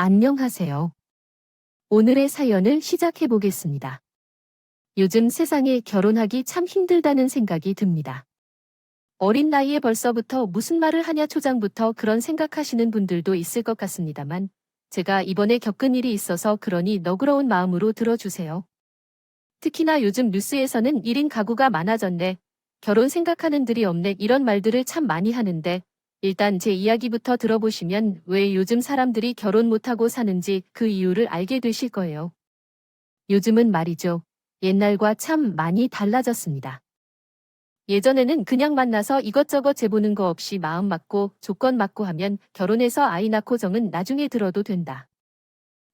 안녕하세요. 오늘의 사연을 시작해 보겠습니다. 요즘 세상에 결혼하기 참 힘들다는 생각이 듭니다. 어린 나이에 벌써부터 무슨 말을 하냐 초장부터 그런 생각하시는 분들도 있을 것 같습니다만, 제가 이번에 겪은 일이 있어서 그러니 너그러운 마음으로 들어주세요. 특히나 요즘 뉴스에서는 1인 가구가 많아졌네, 결혼 생각하는 들이 없네 이런 말들을 참 많이 하는데, 일단 제 이야기부터 들어보시면 왜 요즘 사람들이 결혼 못하고 사는지 그 이유를 알게 되실 거예요. 요즘은 말이죠. 옛날과 참 많이 달라졌습니다. 예전에는 그냥 만나서 이것저것 재보는 거 없이 마음 맞고 조건 맞고 하면 결혼해서 아이 낳고 정은 나중에 들어도 된다.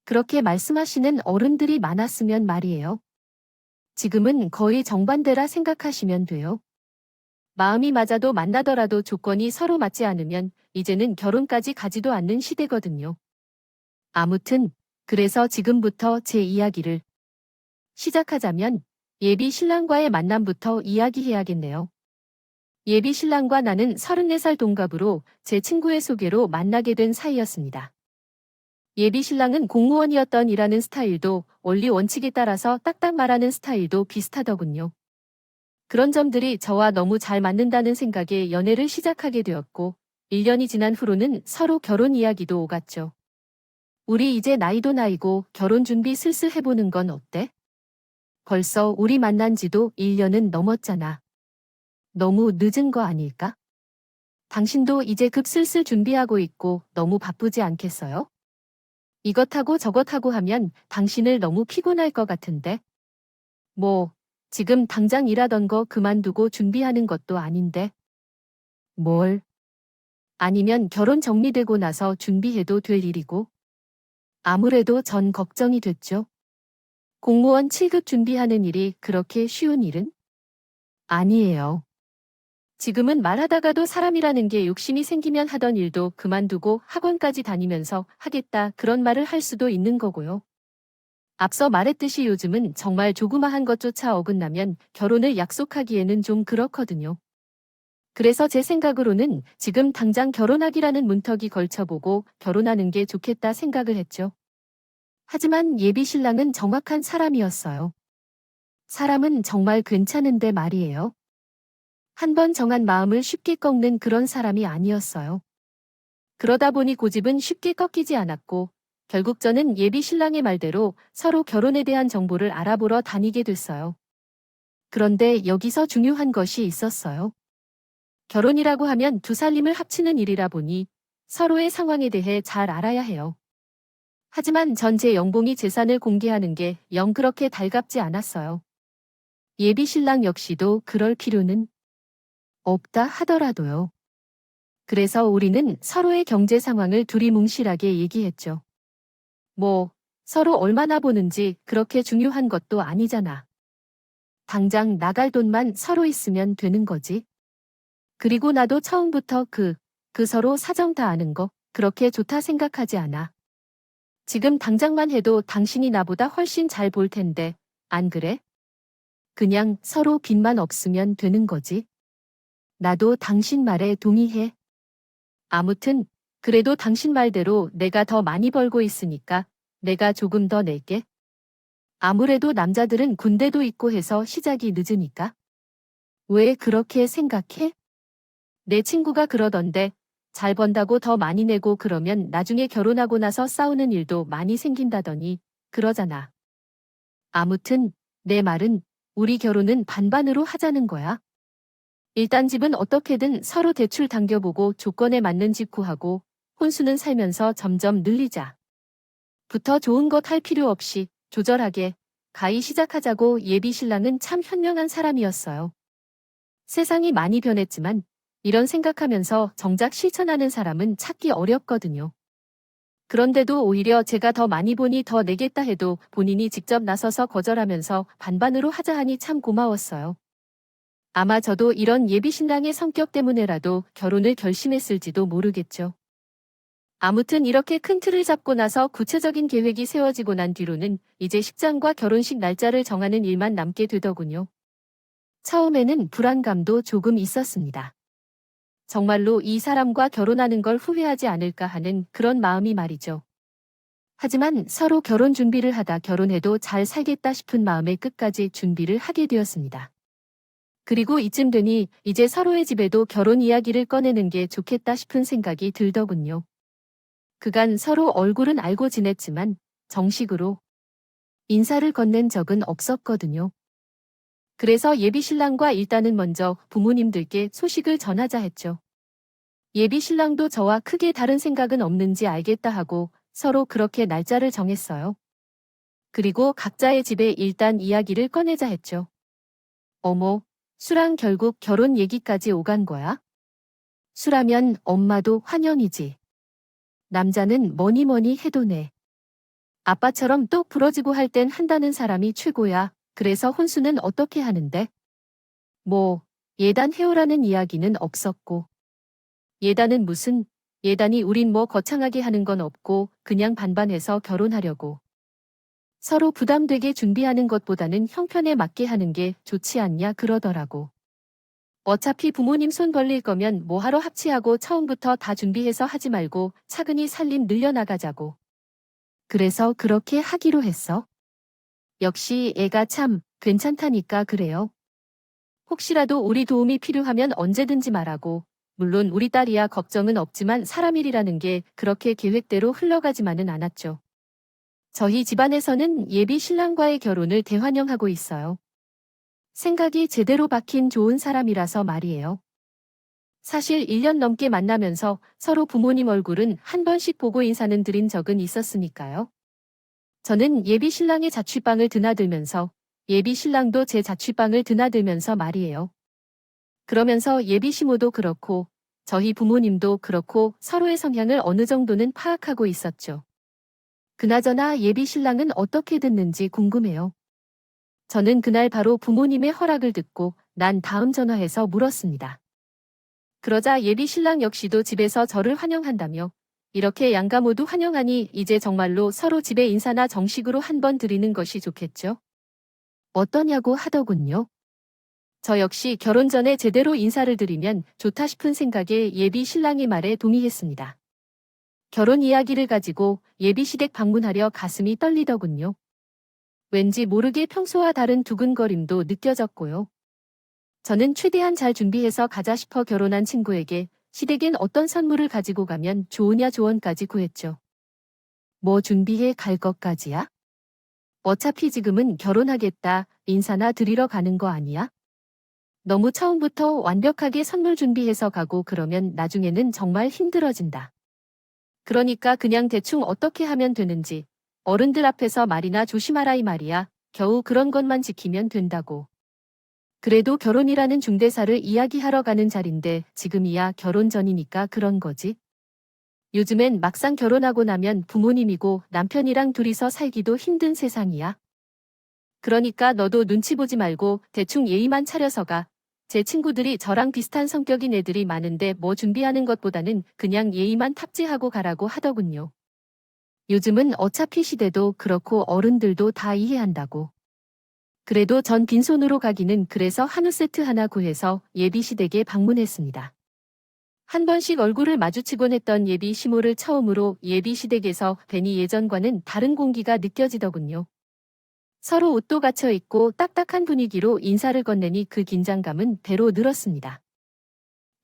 그렇게 말씀하시는 어른들이 많았으면 말이에요. 지금은 거의 정반대라 생각하시면 돼요. 마음이 맞아도 만나더라도 조건이 서로 맞지 않으면 이제는 결혼까지 가지도 않는 시대거든요. 아무튼 그래서 지금부터 제 이야기를 시작하자면 예비 신랑과의 만남부터 이야기해야겠네요. 예비 신랑과 나는 34살 동갑으로 제 친구의 소개로 만나게 된 사이였습니다. 예비 신랑은 공무원이었던 일하는 스타일도 원리 원칙에 따라서 딱딱 말하는 스타일도 비슷하더군요. 그런 점들이 저와 너무 잘 맞는다는 생각에 연애를 시작하게 되었고, 1년이 지난 후로는 서로 결혼 이야기도 오갔죠. 우리 이제 나이도 나이고 결혼 준비 슬슬 해보는 건 어때? 벌써 우리 만난 지도 1년은 넘었잖아. 너무 늦은 거 아닐까? 당신도 이제 급 슬슬 준비하고 있고 너무 바쁘지 않겠어요? 이것하고 저것하고 하면 당신을 너무 피곤할 것 같은데. 뭐, 지금 당장 일하던 거 그만두고 준비하는 것도 아닌데. 뭘? 아니면 결혼 정리되고 나서 준비해도 될 일이고. 아무래도 전 걱정이 됐죠. 공무원 7급 준비하는 일이 그렇게 쉬운 일은 아니에요. 지금은 말하다가도 사람이라는 게 욕심이 생기면 하던 일도 그만두고 학원까지 다니면서 하겠다 그런 말을 할 수도 있는 거고요. 앞서 말했듯이 요즘은 정말 조그마한 것조차 어긋나면 결혼을 약속하기에는 좀 그렇거든요. 그래서 제 생각으로는 지금 당장 결혼하기라는 문턱이 걸쳐보고 결혼하는 게 좋겠다 생각을 했죠. 하지만 예비 신랑은 정확한 사람이었어요. 사람은 정말 괜찮은데 말이에요. 한 번 정한 마음을 쉽게 꺾는 그런 사람이 아니었어요. 그러다 보니 고집은 쉽게 꺾이지 않았고, 결국 저는 예비 신랑의 말대로 서로 결혼에 대한 정보를 알아보러 다니게 됐어요. 그런데 여기서 중요한 것이 있었어요. 결혼이라고 하면 두 살림을 합치는 일이라 보니 서로의 상황에 대해 잘 알아야 해요. 하지만 전 제 연봉이 재산을 공개하는 게 영 그렇게 달갑지 않았어요. 예비 신랑 역시도 그럴 필요는 없다 하더라도요. 그래서 우리는 서로의 경제 상황을 두리뭉실하게 얘기했죠. 뭐, 서로 얼마나 보는지 그렇게 중요한 것도 아니잖아. 당장 나갈 돈만 서로 있으면 되는 거지. 그리고 나도 처음부터 그 서로 사정 다 아는 거 그렇게 좋다 생각하지 않아. 지금 당장만 해도 당신이 나보다 훨씬 잘 볼 텐데, 안 그래? 그냥 서로 빚만 없으면 되는 거지. 나도 당신 말에 동의해. 아무튼, 그래도 당신 말대로 내가 더 많이 벌고 있으니까 내가 조금 더 낼게. 아무래도 남자들은 군대도 있고 해서 시작이 늦으니까. 왜 그렇게 생각해? 내 친구가 그러던데 잘 번다고 더 많이 내고 그러면 나중에 결혼하고 나서 싸우는 일도 많이 생긴다더니 그러잖아. 아무튼 내 말은 우리 결혼은 반반으로 하자는 거야. 일단 집은 어떻게든 서로 대출 당겨보고 조건에 맞는 집 구하고 혼수는 살면서 점점 늘리자. 부터 좋은 것 할 필요 없이 조절하게 가히 시작하자고 예비 신랑은 참 현명한 사람이었어요. 세상이 많이 변했지만 이런 생각하면서 정작 실천하는 사람은 찾기 어렵거든요. 그런데도 오히려 제가 더 많이 보니 더 내겠다 해도 본인이 직접 나서서 거절하면서 반반으로 하자 하니 참 고마웠어요. 아마 저도 이런 예비 신랑의 성격 때문에라도 결혼을 결심했을지도 모르겠죠. 아무튼 이렇게 큰 틀을 잡고 나서 구체적인 계획이 세워지고 난 뒤로는 이제 식장과 결혼식 날짜를 정하는 일만 남게 되더군요. 처음에는 불안감도 조금 있었습니다. 정말로 이 사람과 결혼하는 걸 후회하지 않을까 하는 그런 마음이 말이죠. 하지만 서로 결혼 준비를 하다 결혼해도 잘 살겠다 싶은 마음에 끝까지 준비를 하게 되었습니다. 그리고 이쯤 되니 이제 서로의 집에도 결혼 이야기를 꺼내는 게 좋겠다 싶은 생각이 들더군요. 그간 서로 얼굴은 알고 지냈지만 정식으로 인사를 건넨 적은 없었거든요. 그래서 예비 신랑과 일단은 먼저 부모님들께 소식을 전하자 했죠. 예비 신랑도 저와 크게 다른 생각은 없는지 알겠다 하고 서로 그렇게 날짜를 정했어요. 그리고 각자의 집에 일단 이야기를 꺼내자 했죠. 어머, 수랑 결국 결혼 얘기까지 오간 거야? 수라면 엄마도 환영이지. 남자는 뭐니 해도 내. 아빠처럼 똑 부러지고 할 땐 한다는 사람이 최고야. 그래서 혼수는 어떻게 하는데? 뭐, 예단 해오라는 이야기는 없었고. 예단은 무슨, 예단이 우린 뭐 거창하게 하는 건 없고 그냥 반반해서 결혼하려고. 서로 부담되게 준비하는 것보다는 형편에 맞게 하는 게 좋지 않냐 그러더라고. 어차피 부모님 손 벌릴 거면 뭐하러 합치하고 처음부터 다 준비해서 하지 말고 차근히 살림 늘려나가자고. 그래서 그렇게 하기로 했어. 역시 애가 참 괜찮다니까 그래요. 혹시라도 우리 도움이 필요하면 언제든지 말하고, 물론 우리 딸이야 걱정은 없지만 사람 일이라는 게 그렇게 계획대로 흘러가지만은 않았죠. 저희 집안에서는 예비 신랑과의 결혼을 대환영하고 있어요. 생각이 제대로 박힌 좋은 사람이라서 말이에요. 사실 1년 넘게 만나면서 서로 부모님 얼굴은 한 번씩 보고 인사는 드린 적은 있었으니까요. 저는 예비 신랑의 자취방을 드나들면서 예비 신랑도 제 자취방을 드나들면서 말이에요. 그러면서 예비 시모도 그렇고 저희 부모님도 그렇고 서로의 성향을 어느 정도는 파악하고 있었죠. 그나저나 예비 신랑은 어떻게 됐는지 궁금해요. 저는 그날 바로 부모님의 허락을 듣고 난 다음 전화해서 물었습니다. 그러자 예비 신랑 역시도 집에서 저를 환영한다며 이렇게 양가 모두 환영하니 이제 정말로 서로 집에 인사나 정식으로 한번 드리는 것이 좋겠죠? 어떠냐고 하더군요. 저 역시 결혼 전에 제대로 인사를 드리면 좋다 싶은 생각에 예비 신랑의 말에 동의했습니다. 결혼 이야기를 가지고 예비 시댁 방문하려 가슴이 떨리더군요. 왠지 모르게 평소와 다른 두근거림도 느껴졌고요. 저는 최대한 잘 준비해서 가자 싶어 결혼한 친구에게 시댁엔 어떤 선물을 가지고 가면 좋으냐 조언까지 구했죠. 뭐 준비해 갈 것까지야? 어차피 지금은 결혼하겠다, 인사나 드리러 가는 거 아니야? 너무 처음부터 완벽하게 선물 준비해서 가고 그러면 나중에는 정말 힘들어진다. 그러니까 그냥 대충 어떻게 하면 되는지 어른들 앞에서 말이나 조심하라 이 말이야. 겨우 그런 것만 지키면 된다고. 그래도 결혼이라는 중대사를 이야기하러 가는 자리인데 지금이야 결혼 전이니까 그런 거지. 요즘엔 막상 결혼하고 나면 부모님이고 남편이랑 둘이서 살기도 힘든 세상이야. 그러니까 너도 눈치 보지 말고 대충 예의만 차려서 가. 제 친구들이 저랑 비슷한 성격인 애들이 많은데 뭐 준비하는 것보다는 그냥 예의만 탑재하고 가라고 하더군요. 요즘은 어차피 시대도 그렇고 어른들도 다 이해한다고. 그래도 전 빈손으로 가기는 그래서 한우 세트 하나 구해서 예비 시댁에 방문했습니다. 한 번씩 얼굴을 마주치곤 했던 예비 시모를 처음으로 예비 시댁에서 뵈니 예전과는 다른 공기가 느껴지더군요. 서로 옷도 갖춰 입고 딱딱한 분위기로 인사를 건네니 그 긴장감은 배로 늘었습니다.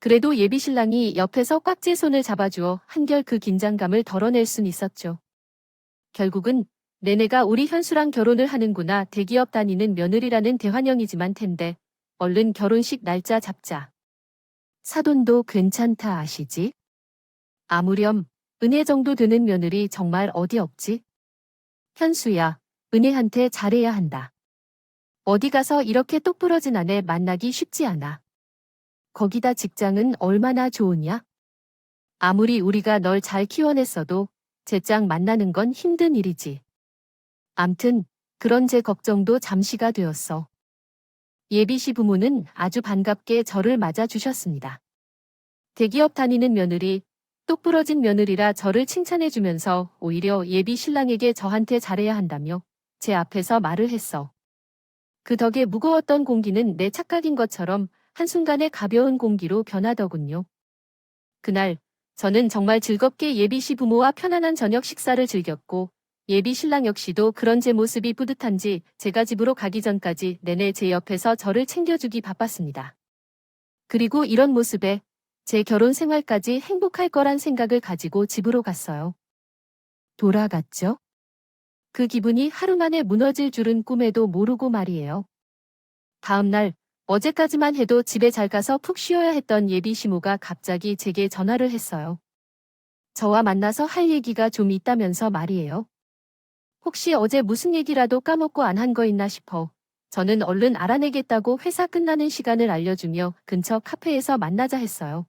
그래도 예비 신랑이 옆에서 꽉 제 손을 잡아주어 한결 그 긴장감을 덜어낼 순 있었죠. 결국은 내내가 우리 현수랑 결혼을 하는구나 대기업 다니는 며느리라는 대환영이지만 텐데 얼른 결혼식 날짜 잡자. 사돈도 괜찮다 아시지? 아무렴 은혜 정도 되는 며느리 정말 어디 없지? 현수야, 은혜한테 잘해야 한다. 어디 가서 이렇게 똑부러진 아내 만나기 쉽지 않아. 거기다 직장은 얼마나 좋으냐? 아무리 우리가 널 잘 키워냈어도 제 짝 만나는 건 힘든 일이지. 암튼 그런 제 걱정도 잠시가 되었어. 예비 시부모는 아주 반갑게 저를 맞아주셨습니다. 대기업 다니는 며느리, 똑부러진 며느리라 저를 칭찬해주면서 오히려 예비 신랑에게 저한테 잘해야 한다며 제 앞에서 말을 했어. 그 덕에 무거웠던 공기는 내 착각인 것처럼 한순간에 가벼운 공기로 변하더군요. 그날 저는 정말 즐겁게 예비 시부모와 편안한 저녁 식사를 즐겼고 예비 신랑 역시도 그런 제 모습이 뿌듯한지 제가 집으로 가기 전까지 내내 제 옆에서 저를 챙겨주기 바빴습니다. 그리고 이런 모습에 제 결혼 생활까지 행복할 거란 생각을 가지고 집으로 갔어요. 돌아갔죠? 그 기분이 하루 만에 무너질 줄은 꿈에도 모르고 말이에요. 다음 날, 어제까지만 해도 집에 잘 가서 푹 쉬어야 했던 예비 시모가 갑자기 제게 전화를 했어요. 저와 만나서 할 얘기가 좀 있다면서 말이에요. 혹시 어제 무슨 얘기라도 까먹고 안 한 거 있나 싶어. 저는 얼른 알아내겠다고 회사 끝나는 시간을 알려주며 근처 카페에서 만나자 했어요.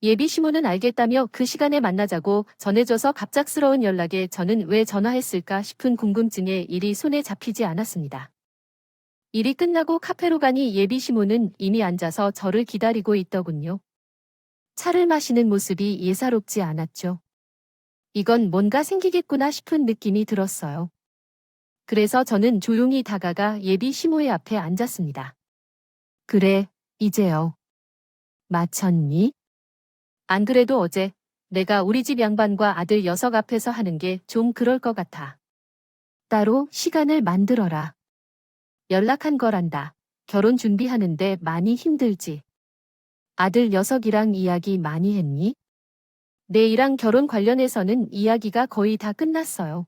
예비 시모는 알겠다며 그 시간에 만나자고 전해줘서 갑작스러운 연락에 저는 왜 전화했을까 싶은 궁금증에 일이 손에 잡히지 않았습니다. 일이 끝나고 카페로 가니 예비 시모는 이미 앉아서 저를 기다리고 있더군요. 차를 마시는 모습이 예사롭지 않았죠. 이건 뭔가 생기겠구나 싶은 느낌이 들었어요. 그래서 저는 조용히 다가가 예비 시모의 앞에 앉았습니다. 그래, 이제요. 마쳤니? 안 그래도 어제 내가 우리 집 양반과 아들 녀석 앞에서 하는 게 좀 그럴 것 같아. 따로 시간을 만들어라. 연락한 거란다. 결혼 준비하는데 많이 힘들지. 아들 녀석이랑 이야기 많이 했니? 내일랑 결혼 관련해서는 이야기가 거의 다 끝났어요.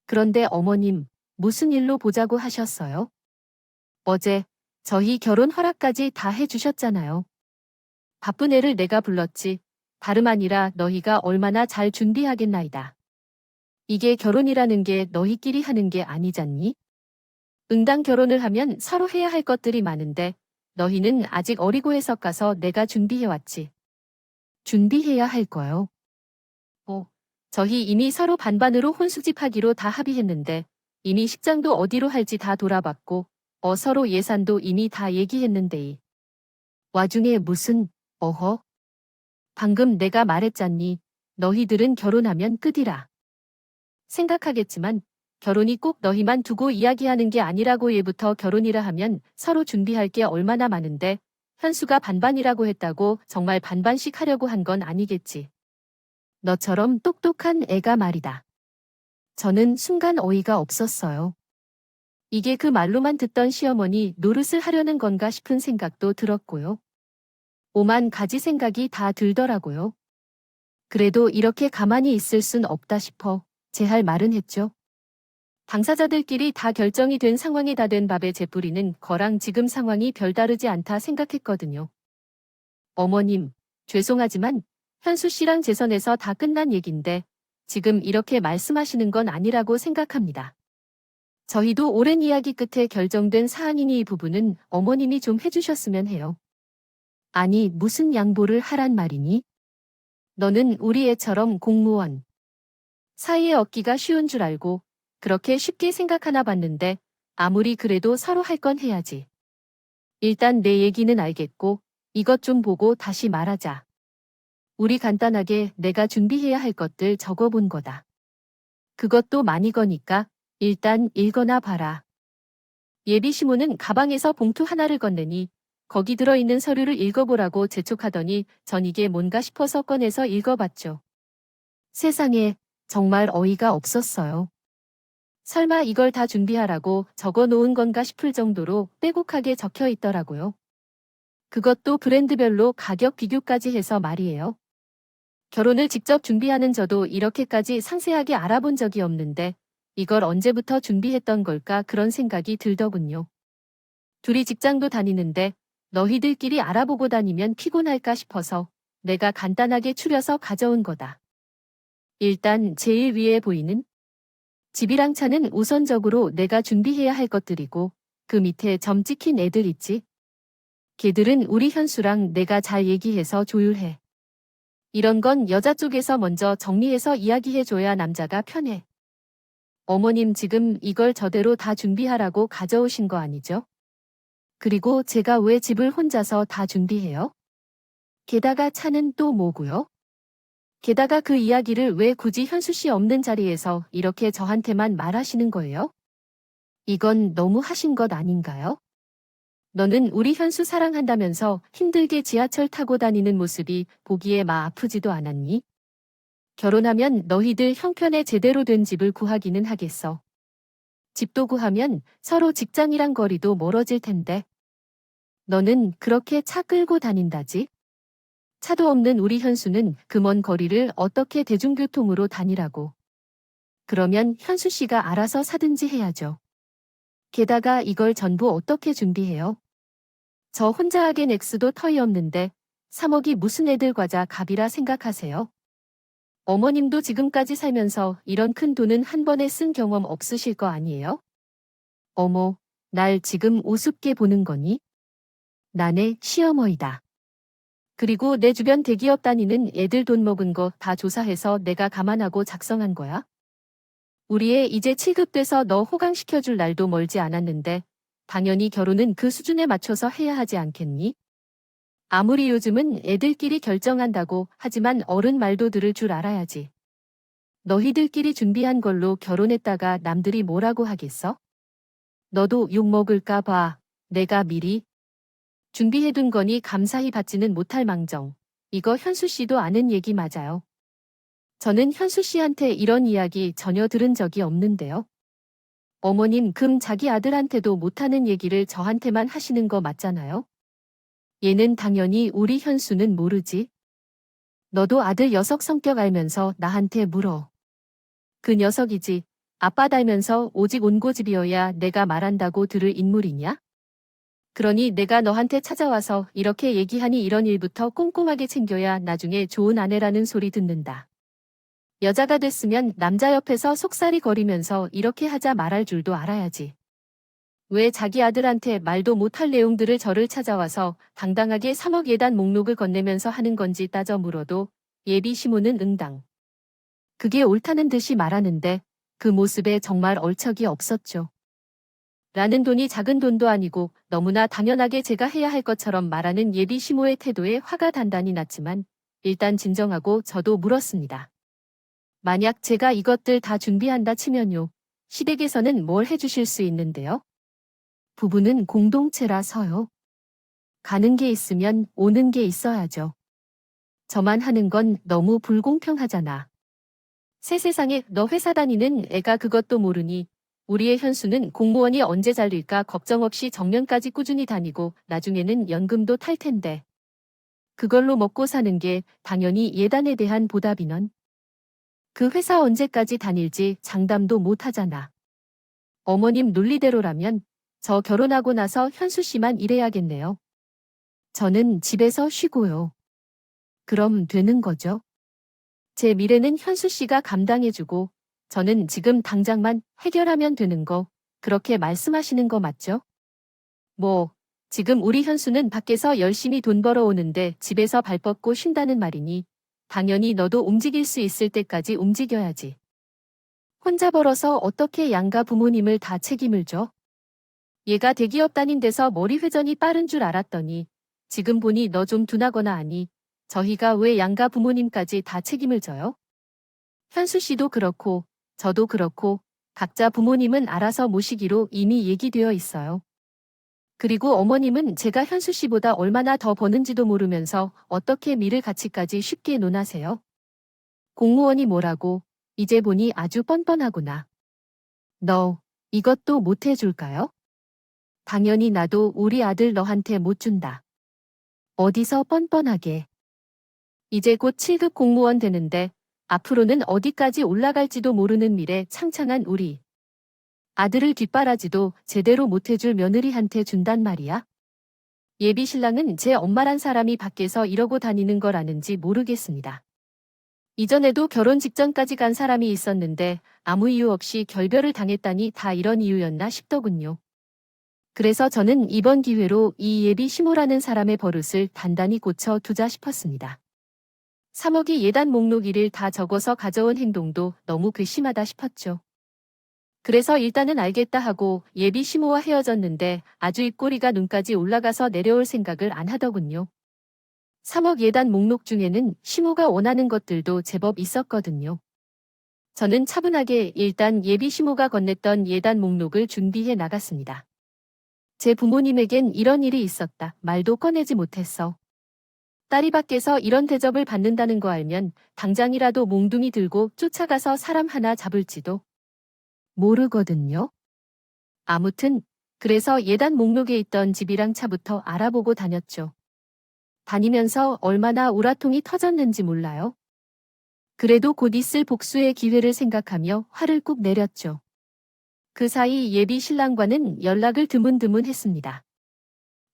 그런데 어머님, 무슨 일로 보자고 하셨어요? 어제 저희 결혼 허락까지 다 해주셨잖아요. 바쁜 애를 내가 불렀지. 다름 아니라 너희가 얼마나 잘 준비하겠나이다. 이게 결혼이라는 게 너희끼리 하는 게 아니잖니? 응당 결혼을 하면 서로 해야 할 것들이 많은데 너희는 아직 어리고 해서 가서 내가 준비해왔지. 준비해야 할 거요. 저희 이미 서로 반반으로 혼수집하기로 다 합의했는데 이미 식장도 어디로 할지 다 돌아봤고 서로 예산도 이미 다 얘기했는데 와중에 무슨 어허? 방금 내가 말했잖니. 너희들은 결혼하면 끝이라. 생각하겠지만 결혼이 꼭 너희만 두고 이야기하는 게 아니라고 예부터 결혼이라 하면 서로 준비할 게 얼마나 많은데 현수가 반반이라고 했다고 정말 반반씩 하려고 한 건 아니겠지. 너처럼 똑똑한 애가 말이다. 저는 순간 어이가 없었어요. 이게 그 말로만 듣던 시어머니 노릇을 하려는 건가 싶은 생각도 들었고요. 오만 가지 생각이 다 들더라고요. 그래도 이렇게 가만히 있을 순 없다 싶어 제 할 말은 했죠. 당사자들끼리 다 결정이 된 상황에 다 된 밥의 재뿌리는 거랑 지금 상황이 별다르지 않다 생각했거든요. 어머님, 죄송하지만 현수 씨랑 재선에서 다 끝난 얘긴데 지금 이렇게 말씀하시는 건 아니라고 생각합니다. 저희도 오랜 이야기 끝에 결정된 사안이니 이 부분은 어머님이 좀 해주셨으면 해요. 아니, 무슨 양보를 하란 말이니? 너는 우리 애처럼 공무원 사이에 얻기가 쉬운 줄 알고 그렇게 쉽게 생각하나 봤는데 아무리 그래도 서로 할 건 해야지. 일단 내 얘기는 알겠고 이것 좀 보고 다시 말하자. 우리 간단하게 내가 준비해야 할 것들 적어본 거다. 그것도 많이 거니까 일단 읽어나 봐라. 예비 시모는 가방에서 봉투 하나를 건네니 거기 들어있는 서류를 읽어보라고 재촉하더니 전 이게 뭔가 싶어서 꺼내서 읽어봤죠. 세상에 정말 어이가 없었어요. 설마 이걸 다 준비하라고 적어 놓은 건가 싶을 정도로 빼곡하게 적혀 있더라고요. 그것도 브랜드별로 가격 비교까지 해서 말이에요. 결혼을 직접 준비하는 저도 이렇게까지 상세하게 알아본 적이 없는데 이걸 언제부터 준비했던 걸까 그런 생각이 들더군요. 둘이 직장도 다니는데 너희들끼리 알아보고 다니면 피곤할까 싶어서 내가 간단하게 추려서 가져온 거다. 일단 제일 위에 보이는 집이랑 차는 우선적으로 내가 준비해야 할 것들이고 그 밑에 점 찍힌 애들 있지? 걔들은 우리 현수랑 내가 잘 얘기해서 조율해. 이런 건 여자 쪽에서 먼저 정리해서 이야기해줘야 남자가 편해. 어머님 지금 이걸 저대로 다 준비하라고 가져오신 거 아니죠? 그리고 제가 왜 집을 혼자서 다 준비해요? 게다가 차는 또 뭐고요? 게다가 그 이야기를 왜 굳이 현수 씨 없는 자리에서 이렇게 저한테만 말하시는 거예요? 이건 너무 하신 것 아닌가요? 너는 우리 현수 사랑한다면서 힘들게 지하철 타고 다니는 모습이 보기에 마 아프지도 않았니? 결혼하면 너희들 형편에 제대로 된 집을 구하기는 하겠어. 집도 구하면 서로 직장이랑 거리도 멀어질 텐데. 너는 그렇게 차 끌고 다닌다지? 차도 없는 우리 현수는 그 먼 거리를 어떻게 대중교통으로 다니라고. 그러면 현수 씨가 알아서 사든지 해야죠. 게다가 이걸 전부 어떻게 준비해요? 저 혼자 하기엔 액수도 터이 없는데 3억이 무슨 애들 과자 값이라 생각하세요? 어머님도 지금까지 살면서 이런 큰 돈은 한 번에 쓴 경험 없으실 거 아니에요? 어머, 날 지금 우습게 보는 거니? 나네 시어머니다. 그리고 내 주변 대기업 다니는 애들 돈 먹은 거 다 조사해서 내가 감안하고 작성한 거야? 우리 애 이제 7급 돼서 너 호강시켜줄 날도 멀지 않았는데 당연히 결혼은 그 수준에 맞춰서 해야 하지 않겠니? 아무리 요즘은 애들끼리 결정한다고 하지만 어른 말도 들을 줄 알아야지. 너희들끼리 준비한 걸로 결혼했다가 남들이 뭐라고 하겠어? 너도 욕먹을까 봐 내가 미리 준비해둔 거니 감사히 받지는 못할 망정. 이거 현수 씨도 아는 얘기 맞아요. 저는 현수 씨한테 이런 이야기 전혀 들은 적이 없는데요. 어머님 금 자기 아들한테도 못하는 얘기를 저한테만 하시는 거 맞잖아요. 얘는 당연히 우리 현수는 모르지. 너도 아들 녀석 성격 알면서 나한테 물어. 그 녀석이지. 아빠 닮면서 오직 온고집이어야 내가 말한다고 들을 인물이냐? 그러니 내가 너한테 찾아와서 이렇게 얘기하니 이런 일부터 꼼꼼하게 챙겨야 나중에 좋은 아내라는 소리 듣는다. 여자가 됐으면 남자 옆에서 속살이 거리면서 이렇게 하자 말할 줄도 알아야지. 왜 자기 아들한테 말도 못할 내용들을 저를 찾아와서 당당하게 3억 예단 목록을 건네면서 하는 건지 따져 물어도 예비 시모는 응당. 그게 옳다는 듯이 말하는데 그 모습에 정말 얼척이 없었죠. 라는 돈이 작은 돈도 아니고 너무나 당연하게 제가 해야 할 것처럼 말하는 예비 시모의 태도에 화가 단단히 났지만 일단 진정하고 저도 물었습니다. 만약 제가 이것들 다 준비한다 치면요. 시댁에서는 뭘 해주실 수 있는데요? 부부는 공동체라서요. 가는 게 있으면 오는 게 있어야죠. 저만 하는 건 너무 불공평하잖아. 새 세상에 너 회사 다니는 애가 그것도 모르니 우리의 현수는 공무원이 언제 잘릴까 걱정 없이 정년까지 꾸준히 다니고 나중에는 연금도 탈 텐데. 그걸로 먹고 사는 게 당연히 예단에 대한 보답이넌. 그 회사 언제까지 다닐지 장담도 못 하잖아. 어머님 논리대로라면 저 결혼하고 나서 현수 씨만 일해야겠네요. 저는 집에서 쉬고요. 그럼 되는 거죠? 제 미래는 현수 씨가 감당해주고 저는 지금 당장만 해결하면 되는 거 그렇게 말씀하시는 거 맞죠? 뭐 지금 우리 현수는 밖에서 열심히 돈 벌어오는데 집에서 발 뻗고 쉰다는 말이니 당연히 너도 움직일 수 있을 때까지 움직여야지. 혼자 벌어서 어떻게 양가 부모님을 다 책임을 져? 얘가 대기업 다닌 데서 머리 회전이 빠른 줄 알았더니 지금 보니 너 좀 둔하거나 하니 저희가 왜 양가 부모님까지 다 책임을 져요? 현수 씨도 그렇고 저도 그렇고 각자 부모님은 알아서 모시기로 이미 얘기되어 있어요. 그리고 어머님은 제가 현수 씨보다 얼마나 더 버는지도 모르면서 어떻게 미를 가치까지 쉽게 논하세요? 공무원이 뭐라고 이제 보니 아주 뻔뻔하구나. 너 이것도 못 해줄까요? 당연히 나도 우리 아들 너한테 못 준다. 어디서 뻔뻔하게. 이제 곧 7급 공무원 되는데 앞으로는 어디까지 올라갈지도 모르는 미래 창창한 우리. 아들을 뒷바라지도 제대로 못해줄 며느리한테 준단 말이야? 예비 신랑은 제 엄마란 사람이 밖에서 이러고 다니는 걸 아는지 모르겠습니다. 이전에도 결혼 직전까지 간 사람이 있었는데 아무 이유 없이 결별을 당했다니 다 이런 이유였나 싶더군요. 그래서 저는 이번 기회로 이 예비 시모라는 사람의 버릇을 단단히 고쳐 두자 싶었습니다. 3억이 예단 목록 일을 다 적어서 가져온 행동도 너무 괘씸하다 싶었죠. 그래서 일단은 알겠다 하고 예비 시모와 헤어졌는데 아주 입꼬리가 눈까지 올라가서 내려올 생각을 안 하더군요. 3억 예단 목록 중에는 시모가 원하는 것들도 제법 있었거든요. 저는 차분하게 일단 예비 시모가 건넸던 예단 목록을 준비해 나갔습니다. 제 부모님에겐 이런 일이 있었다 말도 꺼내지 못했어. 딸이 밖에서 이런 대접을 받는다는 거 알면 당장이라도 몽둥이 들고 쫓아가서 사람 하나 잡을지도 모르거든요. 아무튼 그래서 예단 목록에 있던 집이랑 차부터 알아보고 다녔죠. 다니면서 얼마나 우라통이 터졌는지 몰라요. 그래도 곧 있을 복수의 기회를 생각하며 화를 꾹 내렸죠. 그 사이 예비 신랑과는 연락을 드문드문 했습니다.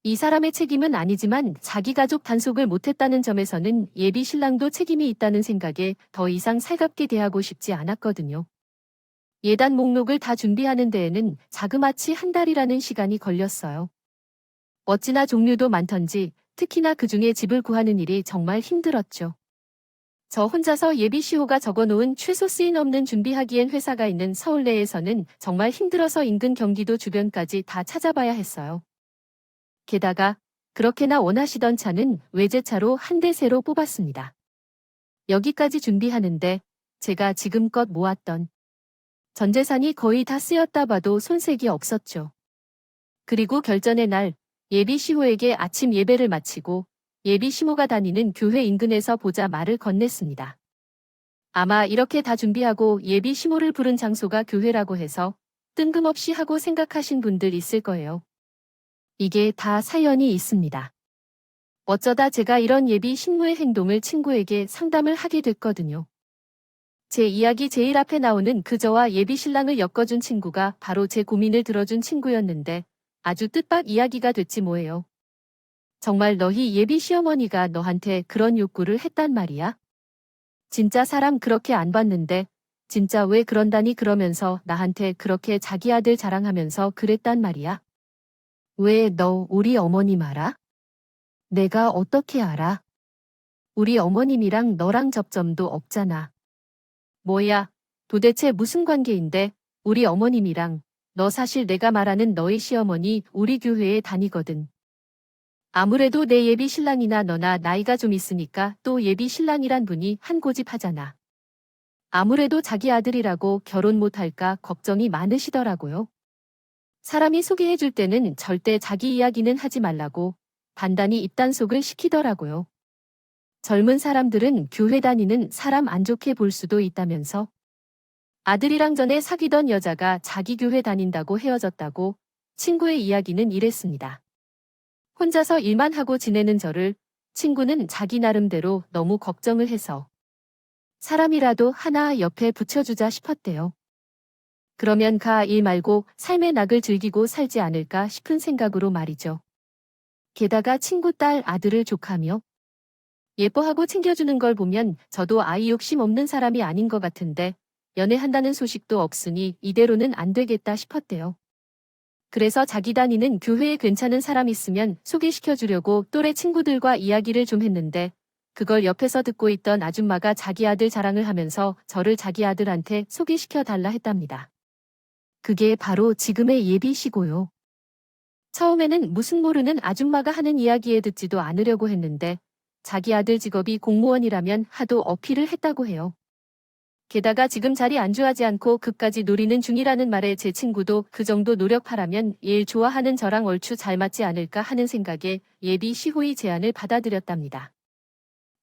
이 사람의 책임은 아니지만 자기 가족 단속을 못했다는 점에서는 예비 신랑도 책임이 있다는 생각에 더 이상 살갑게 대하고 싶지 않았거든요. 예단 목록을 다 준비하는 데에는 자그마치 한 달이라는 시간이 걸렸어요. 어찌나 종류도 많던지 특히나 그중에 집을 구하는 일이 정말 힘들었죠. 저 혼자서 예비 시호가 적어놓은 최소 쓰인 없는 준비하기엔 회사가 있는 서울 내에서는 정말 힘들어서 인근 경기도 주변까지 다 찾아봐야 했어요. 게다가 그렇게나 원하시던 차는 외제차로 한 대 새로 뽑았습니다. 여기까지 준비하는데 제가 지금껏 모았던 전 재산이 거의 다 쓰였다 봐도 손색이 없었죠. 그리고 결전의 날 예비 시호에게 아침 예배를 마치고 예비 시모가 다니는 교회 인근에서 보자 말을 건넸습니다. 아마 이렇게 다 준비하고 예비 시모를 부른 장소가 교회라고 해서 뜬금없이 하고 생각하신 분들 있을 거예요. 이게 다 사연이 있습니다. 어쩌다 제가 이런 예비 신부의 행동을 친구에게 상담을 하게 됐거든요. 제 이야기 제일 앞에 나오는 그저와 예비 신랑을 엮어준 친구가 바로 제 고민을 들어준 친구였는데 아주 뜻밖 이야기가 됐지 뭐예요. 정말 너희 예비 시어머니가 너한테 그런 욕구를 했단 말이야? 진짜 사람 그렇게 안 봤는데 진짜 왜 그런다니 그러면서 나한테 그렇게 자기 아들 자랑하면서 그랬단 말이야? 왜 너 우리 어머님 알아? 내가 어떻게 알아? 우리 어머님이랑 너랑 접점도 없잖아. 뭐야, 도대체 무슨 관계인데 우리 어머님이랑 너 사실 내가 말하는 너희 시어머니 우리 교회에 다니거든. 아무래도 내 예비 신랑이나 너나 나이가 좀 있으니까 또 예비 신랑이란 분이 한 고집하잖아. 아무래도 자기 아들이라고 결혼 못할까 걱정이 많으시더라고요. 사람이 소개해줄 때는 절대 자기 이야기는 하지 말라고 단단히 입단속을 시키더라고요. 젊은 사람들은 교회 다니는 사람 안 좋게 볼 수도 있다면서. 아들이랑 전에 사귀던 여자가 자기 교회 다닌다고 헤어졌다고 친구의 이야기는 이랬습니다. 혼자서 일만 하고 지내는 저를 친구는 자기 나름대로 너무 걱정을 해서 사람이라도 하나 옆에 붙여주자 싶었대요. 그러면 일 말고 삶의 낙을 즐기고 살지 않을까 싶은 생각으로 말이죠. 게다가 친구 딸 아들을 조카며 예뻐하고 챙겨주는 걸 보면 저도 아이 욕심 없는 사람이 아닌 것 같은데 연애한다는 소식도 없으니 이대로는 안 되겠다 싶었대요. 그래서 자기 다니는 교회에 괜찮은 사람 있으면 소개시켜주려고 또래 친구들과 이야기를 좀 했는데 그걸 옆에서 듣고 있던 아줌마가 자기 아들 자랑을 하면서 저를 자기 아들한테 소개시켜달라 했답니다. 그게 바로 지금의 예비시고요. 처음에는 무슨 모르는 아줌마가 하는 이야기에 듣지도 않으려고 했는데 자기 아들 직업이 공무원이라면 하도 어필을 했다고 해요. 게다가 지금 자리 안주하지 않고 그까지 노리는 중이라는 말에 제 친구도 그 정도 노력하라면 일 좋아하는 저랑 얼추 잘 맞지 않을까 하는 생각에 예비 시호의 제안을 받아들였답니다.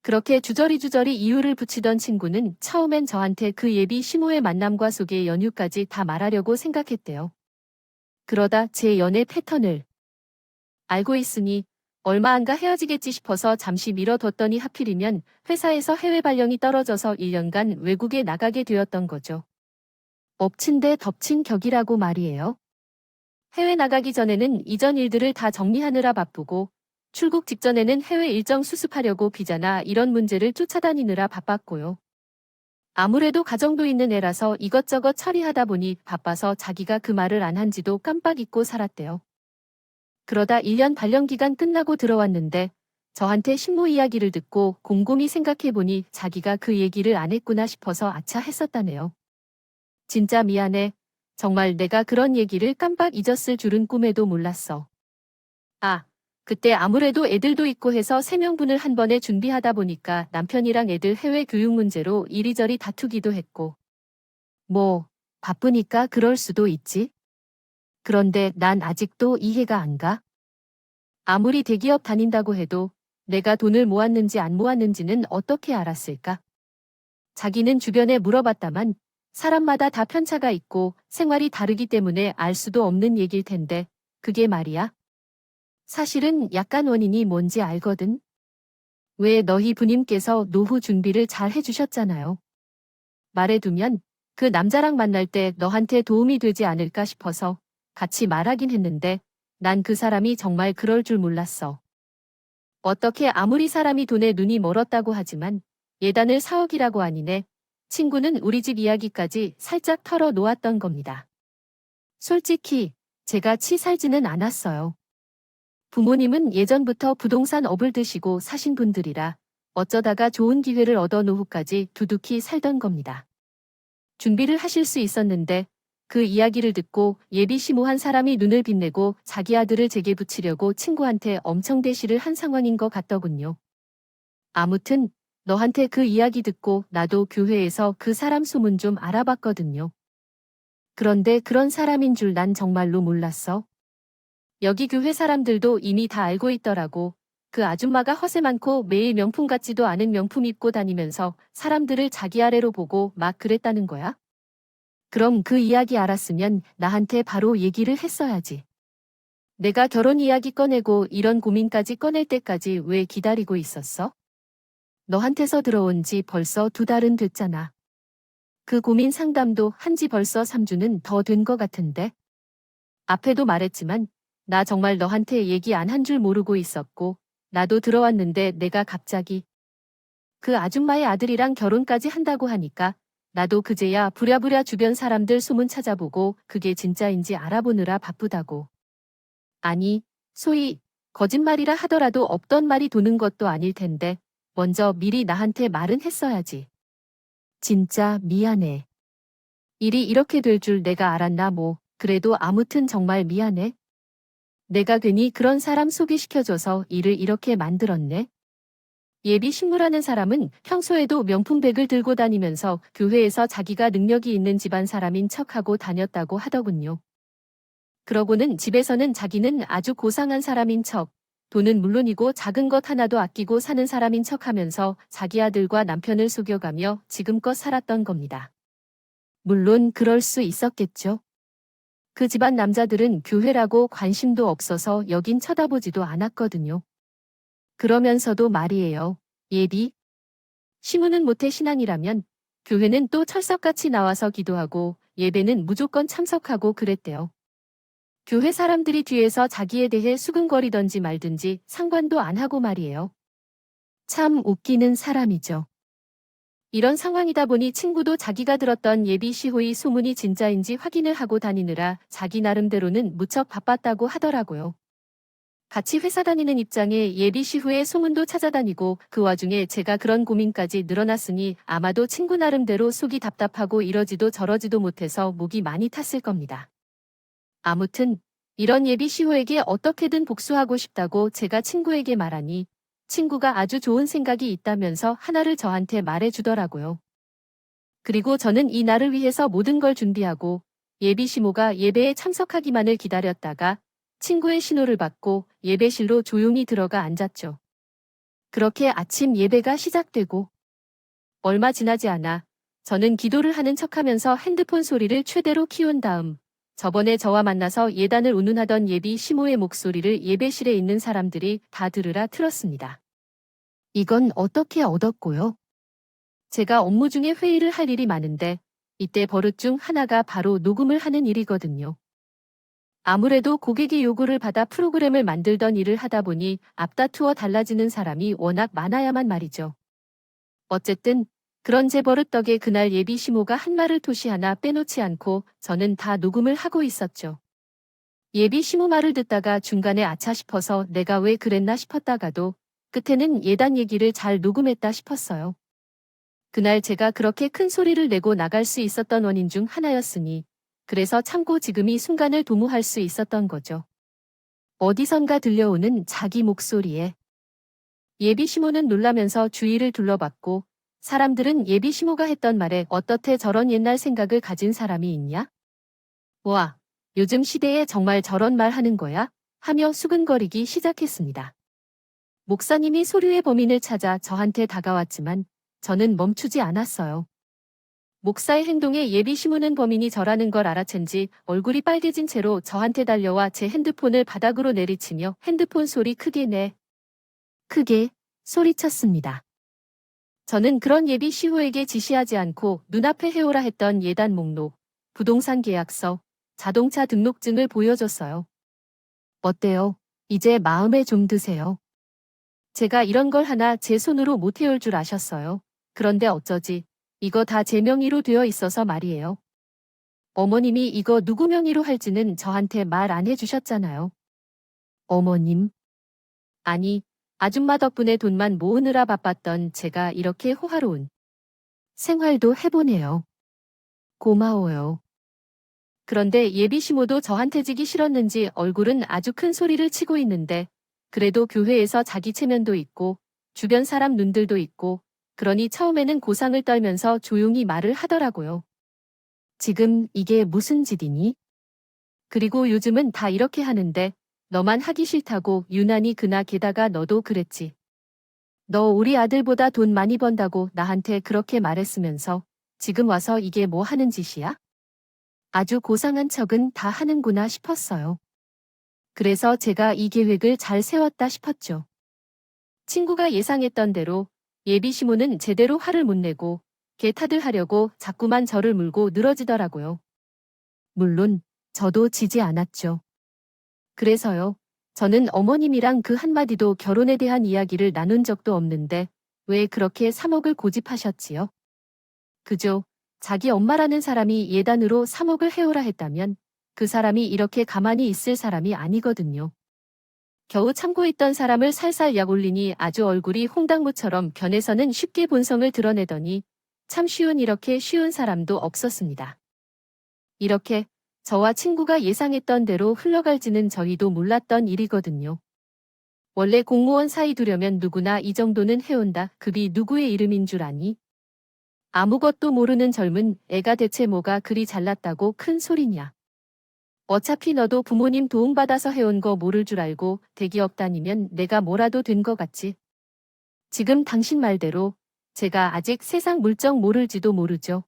그렇게 주저리 이유를 붙이던 친구는 처음엔 저한테 그 예비 시모의 만남과 소개 연유까지 다 말하려고 생각했대요. 그러다 제 연애 패턴을 알고 있으니 얼마 안가 헤어지겠지 싶어서 잠시 미뤄뒀더니 하필이면 회사에서 해외 발령이 떨어져서 1년간 외국에 나가게 되었던 거죠. 엎친 데 덮친 격이라고 말이에요. 해외 나가기 전에는 이전 일들을 다 정리하느라 바쁘고 출국 직전에는 해외 일정 수습하려고 비자나 이런 문제를 쫓아다니느라 바빴고요. 아무래도 가정도 있는 애라서 이것저것 처리하다 보니 바빠서 자기가 그 말을 안 한지도 깜빡 잊고 살았대요. 그러다 1년 발령 기간 끝나고 들어왔는데 저한테 신모 이야기를 듣고 곰곰이 생각해보니 자기가 그 얘기를 안 했구나 싶어서 아차 했었다네요. 진짜 미안해. 정말 내가 그런 얘기를 깜빡 잊었을 줄은 꿈에도 몰랐어. 아, 그때 아무래도 애들도 있고 해서 3명분을 한 번에 준비하다 보니까 남편이랑 애들 해외 교육 문제로 이리저리 다투기도 했고. 뭐, 바쁘니까 그럴 수도 있지. 그런데 난 아직도 이해가 안 가. 아무리 대기업 다닌다고 해도 내가 돈을 모았는지 안 모았는지는 어떻게 알았을까? 자기는 주변에 물어봤다만 사람마다 다 편차가 있고 생활이 다르기 때문에 알 수도 없는 얘길 텐데 그게 말이야? 사실은 약간 원인이 뭔지 알거든. 왜 너희 부님께서 노후 준비를 잘 해주셨잖아요. 말해두면 그 남자랑 만날 때 너한테 도움이 되지 않을까 싶어서 같이 말하긴 했는데 난 그 사람이 정말 그럴 줄 몰랐어. 어떻게 아무리 사람이 돈에 눈이 멀었다고 하지만 예단을 4억이라고 하니네. 친구는 우리 집 이야기까지 살짝 털어 놓았던 겁니다. 솔직히 제가 치 살지는 않았어요. 부모님은 예전부터 부동산 업을 드시고 사신 분들이라 어쩌다가 좋은 기회를 얻어 노후까지 두둑히 살던 겁니다. 준비를 하실 수 있었는데 그 이야기를 듣고 예비 시무한 사람이 눈을 빛내고 자기 아들을 제게 붙이려고 친구한테 엄청 대시를 한 상황인 것 같더군요. 아무튼 너한테 그 이야기 듣고 나도 교회에서 그 사람 소문 좀 알아봤거든요. 그런데 그런 사람인 줄 난 정말로 몰랐어. 여기 교회 사람들도 이미 다 알고 있더라고. 그 아줌마가 허세 많고 매일 명품 같지도 않은 명품 입고 다니면서 사람들을 자기 아래로 보고 막 그랬다는 거야? 그럼 그 이야기 알았으면 나한테 바로 얘기를 했어야지. 내가 결혼 이야기 꺼내고 이런 고민까지 꺼낼 때까지 왜 기다리고 있었어? 너한테서 들어온 지 벌써 2달은 됐잖아. 그 고민 상담도 한 지 벌써 3주는 더 된 것 같은데. 앞에도 말했지만 나 정말 너한테 얘기 안 한 줄 모르고 있었고 나도 들어왔는데 내가 갑자기 그 아줌마의 아들이랑 결혼까지 한다고 하니까 나도 그제야 부랴부랴 주변 사람들 소문 찾아보고 그게 진짜인지 알아보느라 바쁘다고. 아니, 소위 거짓말이라 하더라도 없던 말이 도는 것도 아닐 텐데 먼저 미리 나한테 말은 했어야지. 진짜 미안해. 일이 이렇게 될 줄 내가 알았나 뭐. 그래도 아무튼 정말 미안해. 내가 괜히 그런 사람 소개시켜줘서 일을 이렇게 만들었네. 예비 신부라는 사람은 평소에도 명품백을 들고 다니면서 교회에서 자기가 능력이 있는 집안 사람인 척하고 다녔다고 하더군요. 그러고는 집에서는 자기는 아주 고상한 사람인 척, 돈은 물론이고 작은 것 하나도 아끼고 사는 사람인 척하면서 자기 아들과 남편을 속여가며 지금껏 살았던 겁니다. 물론 그럴 수 있었겠죠. 그 집안 남자들은 교회라고 관심도 없어서 여긴 쳐다보지도 않았거든요. 그러면서도 말이에요. 예비 시무는 모태 신앙이라면 교회는 또 철석같이 나와서 기도하고 예배는 무조건 참석하고 그랬대요. 교회 사람들이 뒤에서 자기에 대해 수근거리던지 말든지 상관도 안 하고 말이에요. 참 웃기는 사람이죠. 이런 상황이다 보니 친구도 자기가 들었던 예비 시호의 소문이 진짜인지 확인을 하고 다니느라 자기 나름대로는 무척 바빴다고 하더라고요. 같이 회사 다니는 입장에 예비 시후의 소문도 찾아다니고 그 와중에 제가 그런 고민까지 늘어났으니 아마도 친구 나름대로 속이 답답하고 이러지도 저러지도 못해서 목이 많이 탔을 겁니다. 아무튼 이런 예비 시호에게 어떻게든 복수하고 싶다고 제가 친구에게 말하니 친구가 아주 좋은 생각이 있다면서 하나를 저한테 말해주더라고요. 그리고 저는 이 날을 위해서 모든 걸 준비하고 예비 시모가 예배에 참석하기만을 기다렸다가 친구의 신호를 받고 예배실로 조용히 들어가 앉았죠. 그렇게 아침 예배가 시작되고 얼마 지나지 않아 저는 기도를 하는 척하면서 핸드폰 소리를 최대로 키운 다음 저번에 저와 만나서 예단을 운운하던 예비 시모의 목소리를 예배실에 있는 사람들이 다 들으라 틀었습니다. 이건 어떻게 얻었고요? 제가 업무 중에 회의를 할 일이 많은데 이때 버릇 중 하나가 바로 녹음을 하는 일이거든요. 아무래도 고객의 요구를 받아 프로그램을 만들던 일을 하다 보니 앞다투어 달라지는 사람이 워낙 많아야만 말이죠. 어쨌든 그런 제 버릇 덕에 그날 예비 시모가 한 말을 토시 하나 빼놓지 않고 저는 다 녹음을 하고 있었죠. 예비 시모 말을 듣다가 중간에 아차 싶어서 내가 왜 그랬나 싶었다가도 끝에는 예단 얘기를 잘 녹음했다 싶었어요. 그날 제가 그렇게 큰 소리를 내고 나갈 수 있었던 원인 중 하나였으니 그래서 참고 지금 이 순간을 도모할 수 있었던 거죠. 어디선가 들려오는 자기 목소리에 예비 시모는 놀라면서 주위를 둘러봤고 사람들은 예비 시모가 했던 말에 어떻게 저런 옛날 생각을 가진 사람이 있냐? 와, 요즘 시대에 정말 저런 말 하는 거야? 하며 수근거리기 시작했습니다. 목사님이 소류의 범인을 찾아 저한테 다가왔지만 저는 멈추지 않았어요. 목사의 행동에 예비 심으는 범인이 저라는 걸 알아챈지 얼굴이 빨개진 채로 저한테 달려와 제 핸드폰을 바닥으로 내리치며 핸드폰 소리 크게 소리쳤습니다. 저는 그런 예비 시호에게 지시하지 않고 눈앞에 해오라 했던 예단 목록, 부동산 계약서, 자동차 등록증을 보여줬어요. 어때요? 이제 마음에 좀 드세요? 제가 이런 걸 하나 제 손으로 못 해올 줄 아셨어요. 그런데 어쩌지? 이거 다 제 명의로 되어 있어서 말이에요. 어머님이 이거 누구 명의로 할지는 저한테 말 안 해주셨잖아요. 어머님? 아니, 아줌마 덕분에 돈만 모으느라 바빴던 제가 이렇게 호화로운 생활도 해보네요. 고마워요. 그런데 예비 시모도 저한테 지기 싫었는지 얼굴은 아주 큰 소리를 치고 있는데 그래도 교회에서 자기 체면도 있고 주변 사람 눈들도 있고 그러니 처음에는 고상을 떨면서 조용히 말을 하더라고요. 지금 이게 무슨 짓이니? 그리고 요즘은 다 이렇게 하는데 너만 하기 싫다고 유난히 그나 게다가 너도 그랬지. 너 우리 아들보다 돈 많이 번다고 나한테 그렇게 말했으면서 지금 와서 이게 뭐 하는 짓이야? 아주 고상한 척은 다 하는구나 싶었어요. 그래서 제가 이 계획을 잘 세웠다 싶었죠. 친구가 예상했던 대로 예비 시모는 제대로 화를 못 내고 개타들 하려고 자꾸만 저를 물고 늘어지더라고요. 물론 저도 지지 않았죠. 그래서요. 저는 어머님이랑 그 한마디도 결혼에 대한 이야기를 나눈 적도 없는데 왜 그렇게 3억을 고집하셨지요? 그죠. 자기 엄마라는 사람이 예단으로 3억을 해오라 했다면 그 사람이 이렇게 가만히 있을 사람이 아니거든요. 겨우 참고 있던 사람을 살살 약 올리니 아주 얼굴이 홍당무처럼 변해서는 쉽게 본성을 드러내더니 참 이렇게 쉬운 사람도 없었습니다. 이렇게 저와 친구가 예상했던 대로 흘러갈지는 저희도 몰랐던 일이거든요. 원래 공무원 사이 두려면 누구나 이 정도는 해온다. 급이 누구의 이름인 줄 아니? 아무것도 모르는 젊은 애가 대체 뭐가 그리 잘났다고 큰 소리냐. 어차피 너도 부모님 도움받아서 해온 거 모를 줄 알고 대기업 다니면 내가 뭐라도 된 거 같지. 지금 당신 말대로 제가 아직 세상 물정 모를지도 모르죠.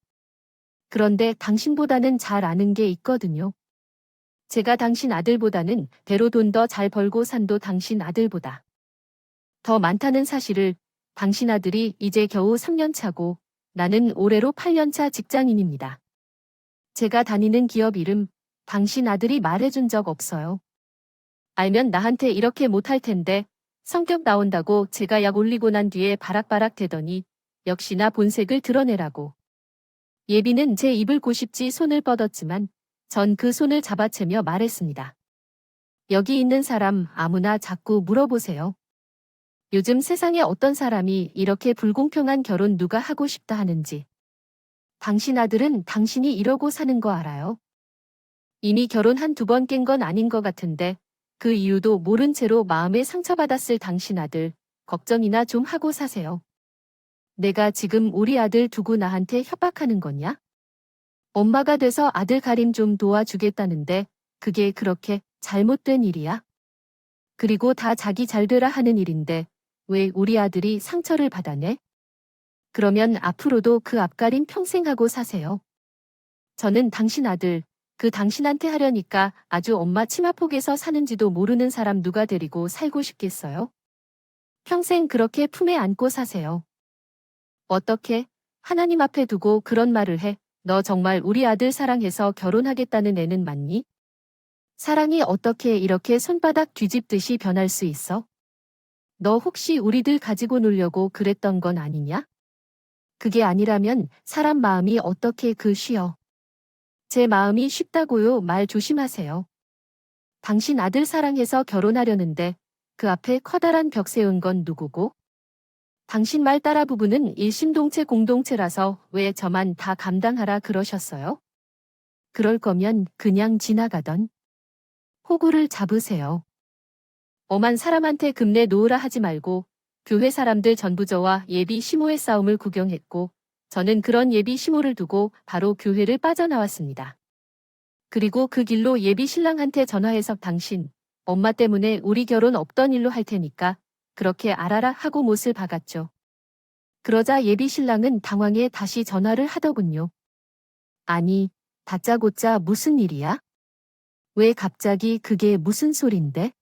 그런데 당신보다는 잘 아는 게 있거든요. 제가 당신 아들보다는 배로 돈 더 잘 벌고 산도 당신 아들보다 더 많다는 사실을 당신 아들이 이제 겨우 3년 차고 나는 올해로 8년 차 직장인입니다. 제가 다니는 기업 이름 당신 아들이 말해준 적 없어요. 알면 나한테 이렇게 못할 텐데 성격 나온다고 제가 약 올리고 난 뒤에 바락바락 대더니 역시나 본색을 드러내라고. 예비는 제 입을 고십지 손을 뻗었지만 전 그 손을 잡아채며 말했습니다. 여기 있는 사람 아무나 자꾸 물어보세요. 요즘 세상에 어떤 사람이 이렇게 불공평한 결혼 누가 하고 싶다 하는지. 당신 아들은 당신이 이러고 사는 거 알아요? 이미 결혼 한 2번 깬 건 아닌 것 같은데 그 이유도 모른 채로 마음에 상처받았을 당신 아들 걱정이나 좀 하고 사세요. 내가 지금 우리 아들 두고 나한테 협박하는 거냐? 엄마가 돼서 아들 가림 좀 도와주겠다는데 그게 그렇게 잘못된 일이야? 그리고 다 자기 잘 되라 하는 일인데 왜 우리 아들이 상처를 받아내? 그러면 앞으로도 그 앞가림 평생 하고 사세요. 저는 당신 아들, 그 당신한테 하려니까 아주 엄마 치마폭에서 사는지도 모르는 사람 누가 데리고 살고 싶겠어요? 평생 그렇게 품에 안고 사세요. 어떻게? 하나님 앞에 두고 그런 말을 해? 너 정말 우리 아들 사랑해서 결혼하겠다는 애는 맞니? 사랑이 어떻게 이렇게 손바닥 뒤집듯이 변할 수 있어? 너 혹시 우리들 가지고 놀려고 그랬던 건 아니냐? 그게 아니라면 사람 마음이 어떻게 쉬어? 제 마음이 쉽다고요. 말 조심하세요. 당신 아들 사랑해서 결혼하려는데 그 앞에 커다란 벽 세운 건 누구고? 당신 말 따라 부부는 일심동체 공동체라서 왜 저만 다 감당하라 그러셨어요? 그럴 거면 그냥 지나가던 호구를 잡으세요. 엄한 사람한테 금내 놓으라 하지 말고 교회 사람들 전부 저와 예비 시모의 싸움을 구경했고 저는 그런 예비 시모를 두고 바로 교회를 빠져나왔습니다. 그리고 그 길로 예비 신랑한테 전화해서 당신 엄마 때문에 우리 결혼 없던 일로 할 테니까 그렇게 알아라 하고 못을 박았죠. 그러자 예비 신랑은 당황해 다시 전화를 하더군요. 아니, 다짜고짜 무슨 일이야? 왜 갑자기 그게 무슨 소린데?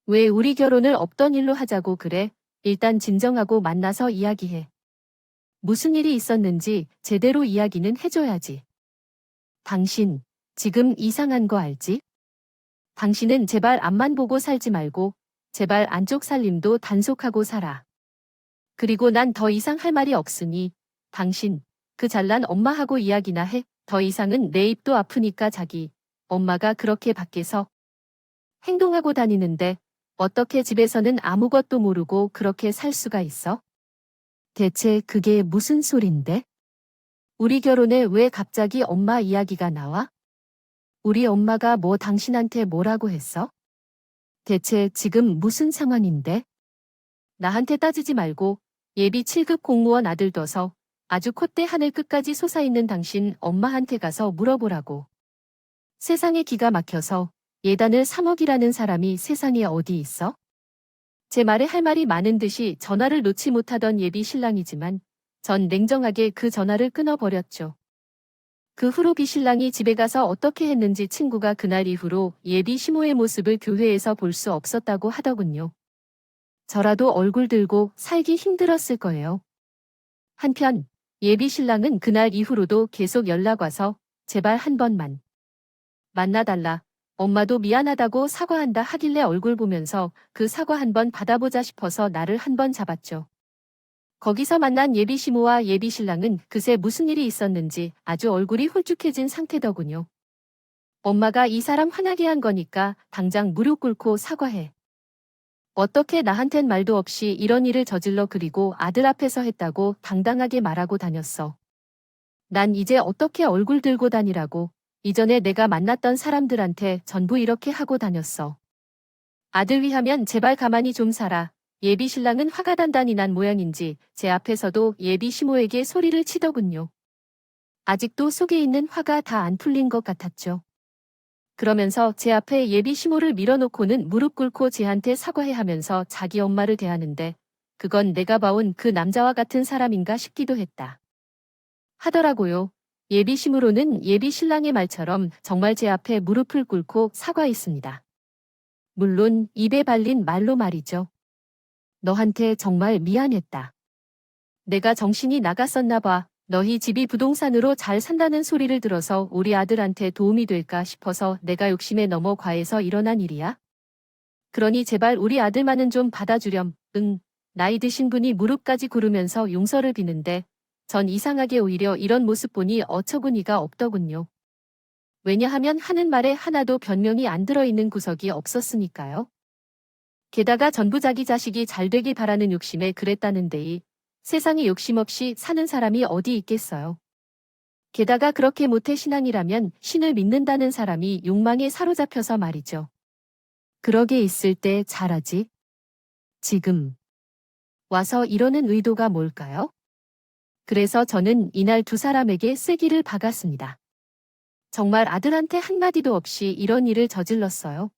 왜 우리 결혼을 없던 일로 하자고 그래? 일단 진정하고 만나서 이야기해. 무슨 일이 있었는지 제대로 이야기는 해줘야지. 당신, 지금 이상한 거 알지? 당신은 제발 앞만 보고 살지 말고 제발 안쪽 살림도 단속하고 살아. 그리고 난 더 이상 할 말이 없으니 당신, 그 잘난 엄마하고 이야기나 해. 더 이상은 내 입도 아프니까 자기, 엄마가 그렇게 밖에서 행동하고 다니는데 어떻게 집에서는 아무것도 모르고 그렇게 살 수가 있어? 대체 그게 무슨 소린데? 우리 결혼에 왜 갑자기 엄마 이야기가 나와? 우리 엄마가 뭐 당신한테 뭐라고 했어? 대체 지금 무슨 상황인데? 나한테 따지지 말고 예비 7급 공무원 아들 둬서 아주 콧대 하늘 끝까지 솟아있는 당신 엄마한테 가서 물어보라고. 세상에 기가 막혀서 예단을 3억이라는 사람이 세상에 어디 있어? 제 말에 할 말이 많은 듯이 전화를 놓지 못하던 예비 신랑이지만 전 냉정하게 그 전화를 끊어버렸죠. 그 후로 비신랑이 집에 가서 어떻게 했는지 친구가 그날 이후로 예비 시모의 모습을 교회에서 볼 수 없었다고 하더군요. 저라도 얼굴 들고 살기 힘들었을 거예요. 한편 예비 신랑은 그날 이후로도 계속 연락 와서 제발 한 번만 만나달라. 엄마도 미안하다고 사과한다 하길래 얼굴 보면서 그 사과 한 번 받아보자 싶어서 나를 한 번 잡았죠. 거기서 만난 예비 시모와 예비 신랑은 그새 무슨 일이 있었는지 아주 얼굴이 홀쭉해진 상태더군요. 엄마가 이 사람 화나게 한 거니까 당장 무릎 꿇고 사과해. 어떻게 나한텐 말도 없이 이런 일을 저질러 그리고 아들 앞에서 했다고 당당하게 말하고 다녔어. 난 이제 어떻게 얼굴 들고 다니라고. 이전에 내가 만났던 사람들한테 전부 이렇게 하고 다녔어. 아들 위하면 제발 가만히 좀 살아. 예비 신랑은 화가 단단히 난 모양인지 제 앞에서도 예비 시모에게 소리를 치더군요. 아직도 속에 있는 화가 다 안 풀린 것 같았죠. 그러면서 제 앞에 예비 시모를 밀어놓고는 무릎 꿇고 쟤한테 사과해 하면서 자기 엄마를 대하는데 그건 내가 봐온 그 남자와 같은 사람인가 싶기도 했다. 하더라고요. 예비 시모로는 예비 신랑의 말처럼 정말 제 앞에 무릎을 꿇고 사과했습니다. 물론 입에 발린 말로 말이죠. 너한테 정말 미안했다. 내가 정신이 나갔었나 봐. 너희 집이 부동산으로 잘 산다는 소리를 들어서 우리 아들한테 도움이 될까 싶어서 내가 욕심에 넘어 과해서 일어난 일이야. 그러니 제발 우리 아들만은 좀 받아주렴. 응. 나이 드신 분이 무릎까지 꿇으면서 용서를 비는데 전 이상하게 오히려 이런 모습 보니 어처구니가 없더군요. 왜냐하면 하는 말에 하나도 변명이 안 들어있는 구석이 없었으니까요. 게다가 전부 자기 자식이 잘 되길 바라는 욕심에 그랬다는데 세상에 욕심 없이 사는 사람이 어디 있겠어요. 게다가 그렇게 모태신앙이라면 신을 믿는다는 사람이 욕망에 사로잡혀서 말이죠. 그러게 있을 때 잘하지. 지금 와서 이러는 의도가 뭘까요? 그래서 저는 이날 두 사람에게 쐐기를 박았습니다. 정말 아들한테 한마디도 없이 이런 일을 저질렀어요.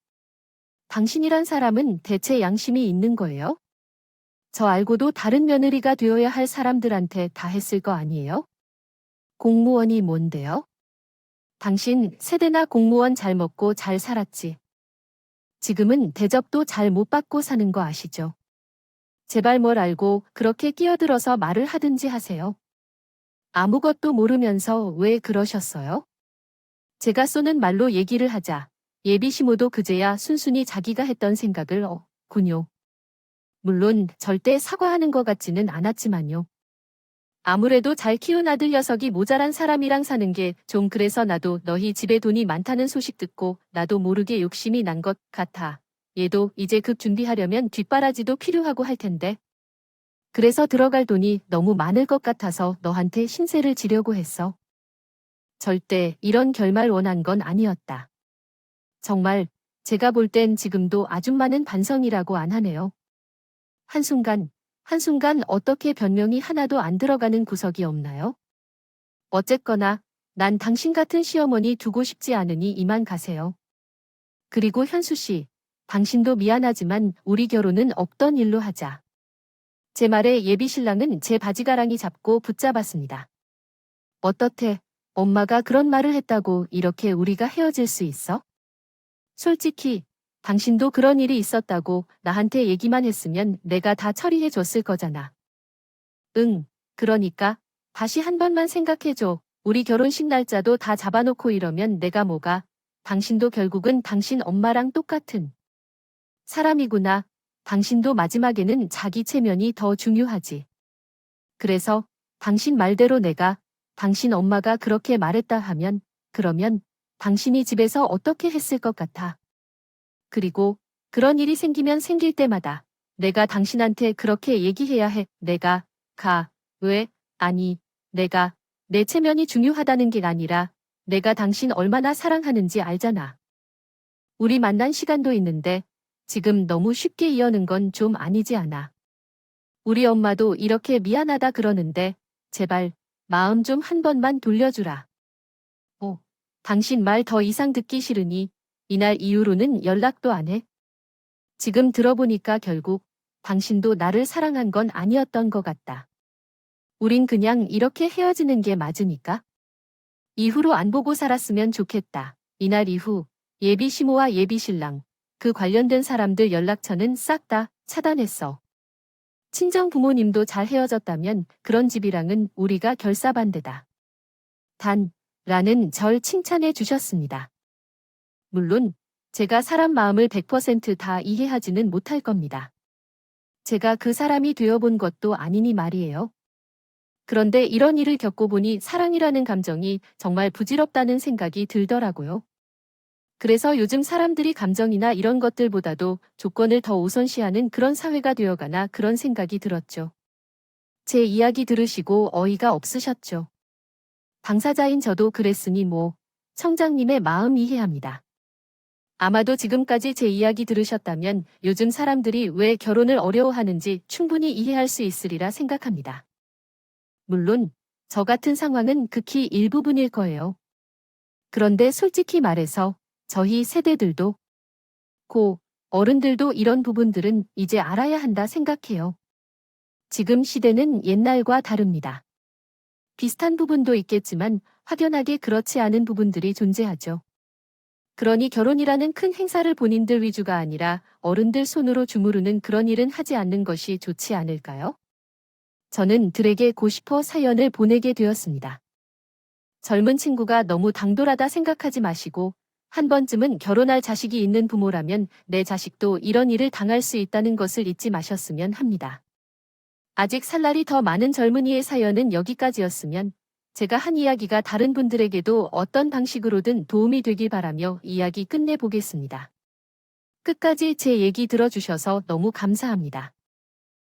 당신이란 사람은 대체 양심이 있는 거예요? 저 알고도 다른 며느리가 되어야 할 사람들한테 다 했을 거 아니에요? 공무원이 뭔데요? 당신 세대나 공무원 잘 먹고 잘 살았지. 지금은 대접도 잘 못 받고 사는 거 아시죠? 제발 뭘 알고 그렇게 끼어들어서 말을 하든지 하세요. 아무것도 모르면서 왜 그러셨어요? 제가 쏘는 말로 얘기를 하자. 예비 시모도 그제야 순순히 자기가 했던 생각을 군요. 물론 절대 사과하는 것 같지는 않았지만요. 아무래도 잘 키운 아들 녀석이 모자란 사람이랑 사는 게 좀 그래서 나도 너희 집에 돈이 많다는 소식 듣고 나도 모르게 욕심이 난 것 같아. 얘도 이제 급 준비하려면 뒷바라지도 필요하고 할 텐데. 그래서 들어갈 돈이 너무 많을 것 같아서 너한테 신세를 지려고 했어. 절대 이런 결말 원한 건 아니었다. 정말 제가 볼 땐 지금도 아줌마는 반성이라고 안 하네요. 한순간 어떻게 변명이 하나도 안 들어가는 구석이 없나요? 어쨌거나 난 당신 같은 시어머니 두고 싶지 않으니 이만 가세요. 그리고 현수 씨, 당신도 미안하지만 우리 결혼은 없던 일로 하자. 제 말에 예비 신랑은 제 바지가랑이 잡고 붙잡았습니다. 어떻대? 엄마가 그런 말을 했다고 이렇게 우리가 헤어질 수 있어? 솔직히 당신도 그런 일이 있었다고 나한테 얘기만 했으면 내가 다 처리해 줬을 거잖아. 응, 그러니까 다시 한 번만 생각해줘. 우리 결혼식 날짜도 다 잡아놓고 이러면 내가 뭐가, 당신도 결국은 당신 엄마랑 똑같은 사람이구나. 당신도 마지막에는 자기 체면이 더 중요하지. 그래서 당신 말대로 내가 당신 엄마가 그렇게 말했다 하면 그러면 당신이 집에서 어떻게 했을 것 같아. 그리고 그런 일이 생기면 생길 때마다 내가 당신한테 그렇게 얘기해야 해. 내가 왜? 아니, 내가 내 체면이 중요하다는 게 아니라 내가 당신 얼마나 사랑하는지 알잖아. 우리 만난 시간도 있는데 지금 너무 쉽게 이어는 건 좀 아니지 않아. 우리 엄마도 이렇게 미안하다 그러는데 제발 마음 좀 한 번만 돌려주라. 당신 말 더 이상 듣기 싫으니 이날 이후로는 연락도 안 해. 지금 들어보니까 결국 당신도 나를 사랑한 건 아니었던 것 같다. 우린 그냥 이렇게 헤어지는 게 맞으니까. 이후로 안 보고 살았으면 좋겠다. 이날 이후 예비 시모와 예비 신랑, 그 관련된 사람들 연락처는 싹 다 차단했어. 친정 부모님도 잘 헤어졌다면 그런 집이랑은 우리가 결사반대다. 라는 절 칭찬해 주셨습니다. 물론 제가 사람 마음을 100%다 이해하지는 못할 겁니다. 제가 그 사람이 되어본 것도 아니니 말이에요. 그런데 이런 일을 겪어보니 사랑이라는 감정이 정말 부질없다는 생각이 들더라고요. 그래서 요즘 사람들이 감정이나 이런 것들보다도 조건을 더 우선시하는 그런 사회가 되어가나 그런 생각이 들었죠. 제 이야기 들으시고 어이가 없으셨죠? 당사자인 저도 그랬으니 청장님의 마음 이해합니다. 아마도 지금까지 제 이야기 들으셨다면 요즘 사람들이 왜 결혼을 어려워하는지 충분히 이해할 수 있으리라 생각합니다. 물론 저 같은 상황은 극히 일부분일 거예요. 그런데 솔직히 말해서 저희 세대들도 어른들도 이런 부분들은 이제 알아야 한다 생각해요. 지금 시대는 옛날과 다릅니다. 비슷한 부분도 있겠지만 확연하게 그렇지 않은 부분들이 존재하죠. 그러니 결혼이라는 큰 행사를 본인들 위주가 아니라 어른들 손으로 주무르는 그런 일은 하지 않는 것이 좋지 않을까요? 저는 들에게 고 싶어 사연을 보내게 되었습니다. 젊은 친구가 너무 당돌하다 생각하지 마시고 한 번쯤은 결혼할 자식이 있는 부모라면 내 자식도 이런 일을 당할 수 있다는 것을 잊지 마셨으면 합니다. 아직 살 날이 더 많은 젊은이의 사연은 여기까지였으면 제가 한 이야기가 다른 분들에게도 어떤 방식으로든 도움이 되길 바라며 이야기 끝내보겠습니다. 끝까지 제 얘기 들어주셔서 너무 감사합니다.